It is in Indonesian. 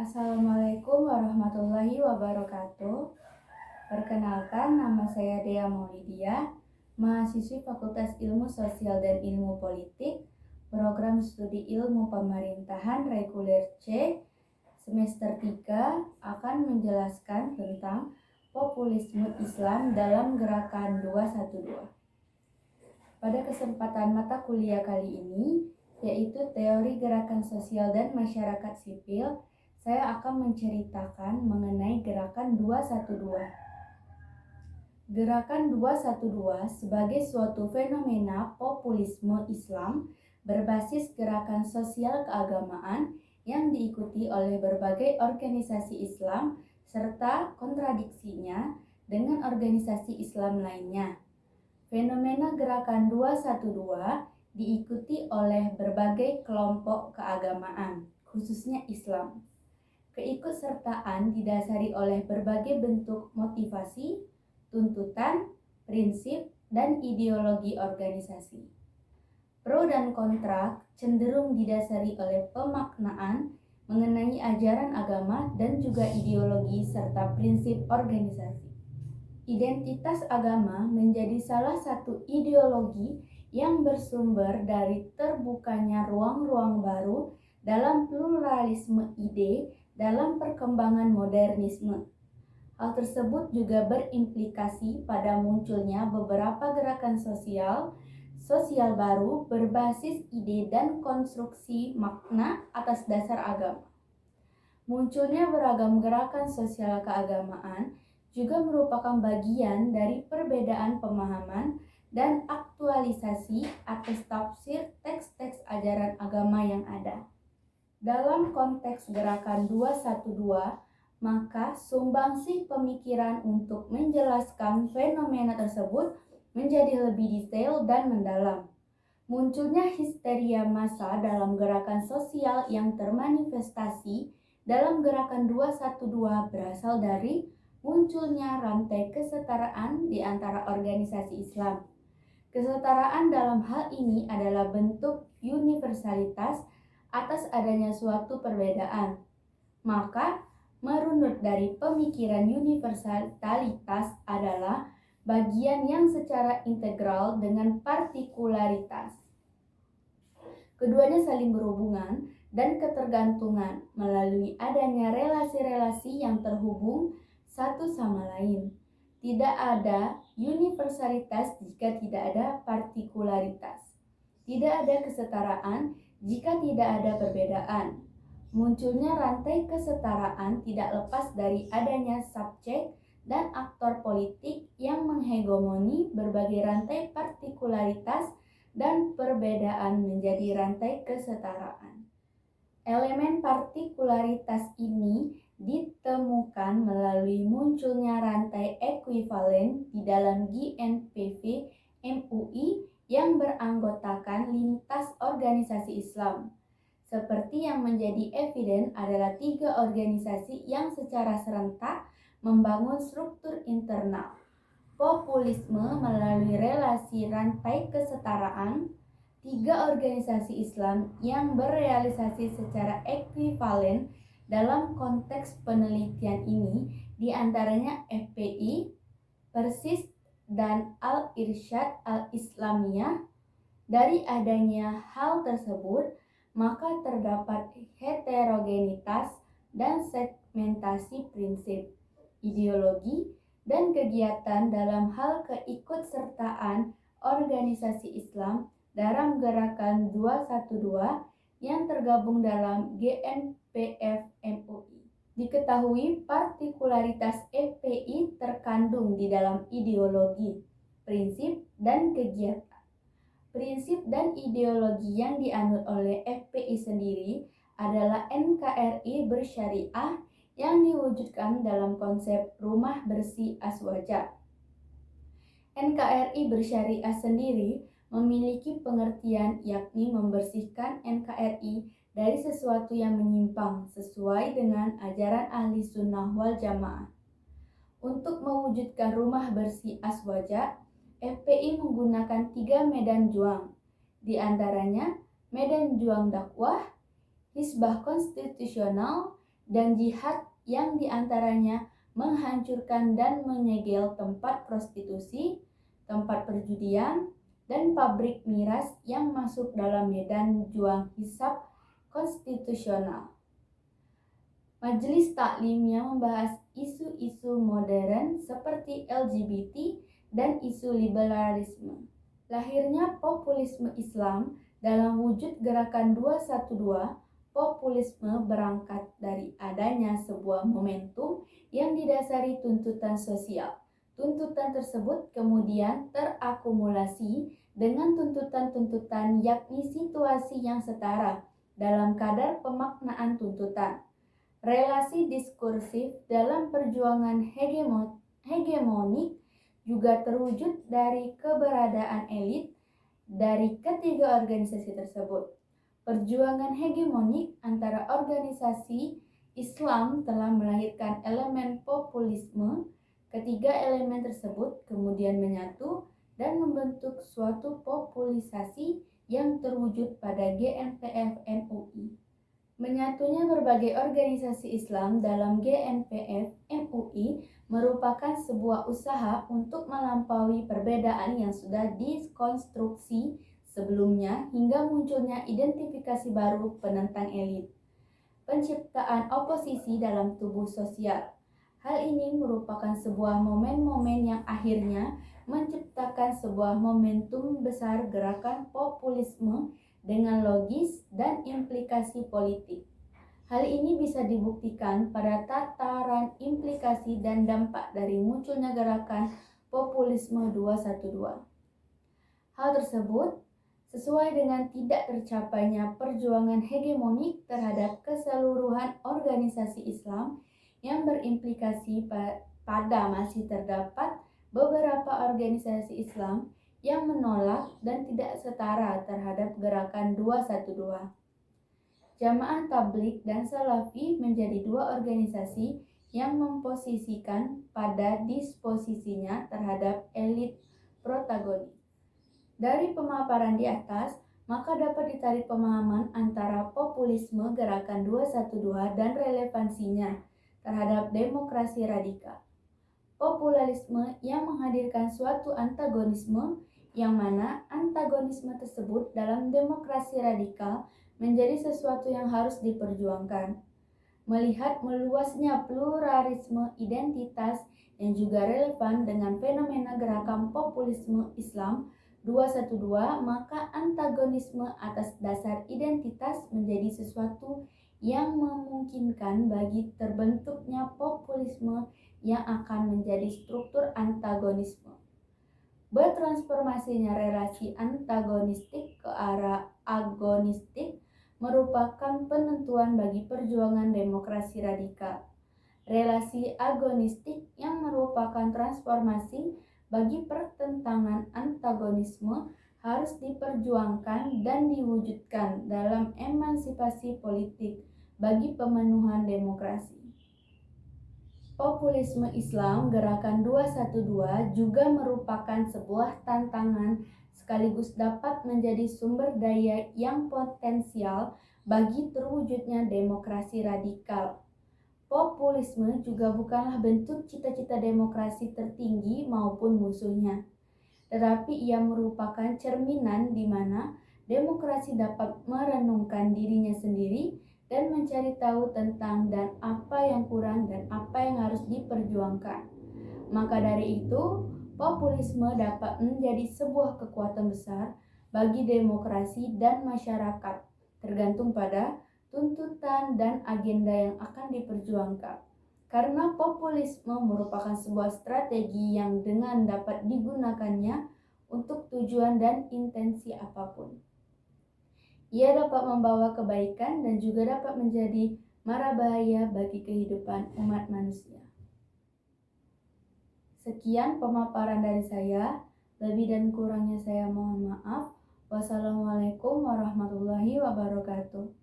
Assalamualaikum warahmatullahi wabarakatuh. Perkenalkan, nama saya Dea Maulidia, mahasiswi Fakultas Ilmu Sosial dan Ilmu Politik, Program Studi Ilmu Pemerintahan Reguler C, semester 3 akan menjelaskan tentang populisme Islam dalam gerakan 212. Pada kesempatan mata kuliah kali ini, yaitu Teori Gerakan Sosial dan Masyarakat Sipil, saya akan menceritakan mengenai Gerakan 212. Gerakan 212 sebagai suatu fenomena populisme Islam berbasis gerakan sosial keagamaan yang diikuti oleh berbagai organisasi Islam serta kontradiksinya dengan organisasi Islam lainnya. Fenomena Gerakan 212 diikuti oleh berbagai kelompok keagamaan, khususnya Islam. Keikutsertaan didasari oleh berbagai bentuk motivasi, tuntutan, prinsip, dan ideologi organisasi. Pro dan kontra cenderung didasari oleh pemaknaan mengenai ajaran agama dan juga ideologi serta prinsip organisasi. Identitas agama menjadi salah satu ideologi yang bersumber dari terbukanya ruang-ruang baru dalam pluralisme ide dalam perkembangan modernisme. Hal tersebut juga berimplikasi pada munculnya beberapa gerakan sosial baru berbasis ide dan konstruksi makna atas dasar agama. Munculnya beragam gerakan sosial keagamaan juga merupakan bagian dari perbedaan pemahaman dan aktualisasi atas tafsir teks-teks ajaran agama yang ada. Dalam konteks Gerakan 212, maka sumbangsih pemikiran untuk menjelaskan fenomena tersebut menjadi lebih detail dan mendalam. Munculnya histeria massa dalam gerakan sosial yang termanifestasi dalam Gerakan 212 berasal dari munculnya rantai kesetaraan di antara organisasi Islam. Kesetaraan dalam hal ini adalah bentuk universalitas atas adanya suatu perbedaan. Maka, merunut dari pemikiran universalitas adalah bagian yang secara integral dengan partikularitas. Keduanya saling berhubungan dan ketergantungan melalui adanya relasi-relasi yang terhubung satu sama lain. Tidak ada universalitas jika tidak ada partikularitas. Tidak ada kesetaraan jika tidak ada perbedaan. Munculnya rantai kesetaraan tidak lepas dari adanya subjek dan aktor politik yang menghegemoni berbagai rantai partikularitas dan perbedaan menjadi rantai kesetaraan. Elemen partikularitas ini ditemukan melalui munculnya rantai ekuivalen di dalam GNPV MUI yang beranggotakan lintas organisasi Islam. Seperti yang menjadi eviden adalah 3 organisasi yang secara serentak membangun struktur internal populisme melalui relasi rantai kesetaraan, 3 organisasi Islam yang berealisasi secara ekuivalen dalam konteks penelitian ini, diantaranya FPI, Persis, dan Al-Irsyad Al-Islamiyah. Dari adanya hal tersebut, maka terdapat heterogenitas dan segmentasi prinsip, ideologi, dan kegiatan dalam hal keikutsertaan organisasi Islam dalam Gerakan 212 yang tergabung dalam GNPF MUI. Diketahui partikularitas FPI terkandung di dalam ideologi, prinsip, dan kegiatan. Prinsip dan ideologi yang dianut oleh FPI sendiri adalah NKRI bersyariah yang diwujudkan dalam konsep rumah bersih aswaja. NKRI bersyariah sendiri memiliki pengertian yakni membersihkan NKRI dari sesuatu yang menyimpang sesuai dengan ajaran ahli sunnah wal jamaah. Untuk mewujudkan rumah bersih aswaja, FPI menggunakan 3 medan juang, di antaranya medan juang dakwah, hisbah konstitusional, dan jihad yang diantaranya menghancurkan dan menyegel tempat prostitusi, tempat perjudian, dan pabrik miras yang masuk dalam medan juang hisab konstitusional. Majelis Taklim yang membahas isu-isu modern seperti LGBT dan isu liberalisme. Lahirnya populisme Islam dalam wujud gerakan 212, populisme berangkat dari adanya sebuah momentum yang didasari tuntutan sosial. Tuntutan tersebut kemudian terakumulasi dengan tuntutan-tuntutan yakni situasi yang setara dalam kadar pemaknaan tuntutan. Relasi diskursif dalam perjuangan hegemonik juga terwujud dari keberadaan elit dari ketiga organisasi tersebut. Perjuangan hegemonik antara organisasi Islam telah melahirkan elemen populisme. Ketiga elemen tersebut kemudian menyatu dan membentuk suatu populisasi yang terwujud pada GNPF MUI. Menyatunya berbagai organisasi Islam dalam GNPF MUI merupakan sebuah usaha untuk melampaui perbedaan yang sudah dikonstruksi sebelumnya hingga munculnya identifikasi baru penentang elit. Penciptaan oposisi dalam tubuh sosial. Hal ini merupakan sebuah momen-momen yang akhirnya menciptakan sebuah momentum besar gerakan populisme dengan logis dan implikasi politik. Hal ini bisa dibuktikan pada tataran implikasi dan dampak dari munculnya gerakan populisme 212. Hal tersebut sesuai dengan tidak tercapainya perjuangan hegemonik terhadap keseluruhan organisasi Islam yang berimplikasi pada masih terdapat beberapa organisasi Islam yang menolak dan tidak setara terhadap gerakan 212. Jamaah Tabligh dan Salafi menjadi dua organisasi yang memposisikan pada disposisinya terhadap elit protagonis. Dari pemaparan di atas, maka dapat ditarik pemahaman antara populisme gerakan 212 dan relevansinya terhadap demokrasi radikal. Populisme yang menghadirkan suatu antagonisme yang mana antagonisme tersebut dalam demokrasi radikal menjadi sesuatu yang harus diperjuangkan. Melihat meluasnya pluralisme identitas yang juga relevan dengan fenomena gerakan populisme Islam 212, maka antagonisme atas dasar identitas menjadi sesuatu yang memungkinkan bagi terbentuknya populisme yang akan menjadi struktur antagonisme. Bertransformasinya relasi antagonistik ke arah agonistik merupakan penentuan bagi perjuangan demokrasi radikal. Relasi agonistik yang merupakan transformasi bagi pertentangan antagonisme harus diperjuangkan dan diwujudkan dalam emansipasi politik bagi pemenuhan demokrasi. Populisme Islam gerakan 212 juga merupakan sebuah tantangan sekaligus dapat menjadi sumber daya yang potensial bagi terwujudnya demokrasi radikal. Populisme juga bukanlah bentuk cita-cita demokrasi tertinggi maupun musuhnya, tetapi ia merupakan cerminan di mana demokrasi dapat merenungkan dirinya sendiri dan mencari tahu tentang dan apa yang kurang dan apa yang harus diperjuangkan. Maka dari itu, populisme dapat menjadi sebuah kekuatan besar bagi demokrasi dan masyarakat, tergantung pada tuntutan dan agenda yang akan diperjuangkan. Karena populisme merupakan sebuah strategi yang dengan dapat digunakannya untuk tujuan dan intensi apapun. Ia dapat membawa kebaikan dan juga dapat menjadi mara bahaya bagi kehidupan umat manusia. Sekian pemaparan dari saya. Lebih dan kurangnya saya mohon maaf. Wassalamualaikum warahmatullahi wabarakatuh.